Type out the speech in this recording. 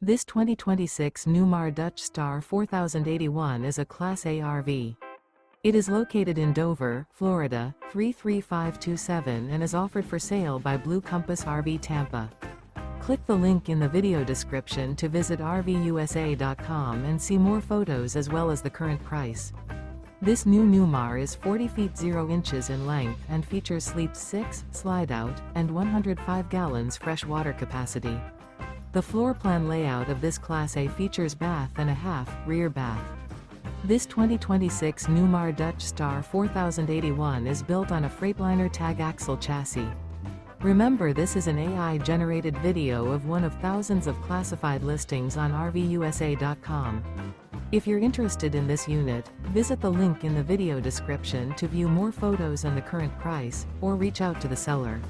This 2026 Newmar Dutch Star 4081 is a Class A RV. It is located in Dover, Florida, 33527 and is offered for sale by Blue Compass RV Tampa. Click the link in the video description to visit RVUSA.com and see more photos as well as the current price. This new Newmar is 40 feet 0 inches in length and features Sleep 6, Slideout, and 105 gallons fresh water capacity. The floor plan layout of this Class A features bath and a half, rear bath. This 2026 Newmar Dutch Star 4081 is built on a Freightliner Tag Axle chassis. Remember, this is an AI-generated video of one of thousands of classified listings on RVUSA.com. If you're interested in this unit, visit the link in the video description to view more photos and the current price, or reach out to the seller.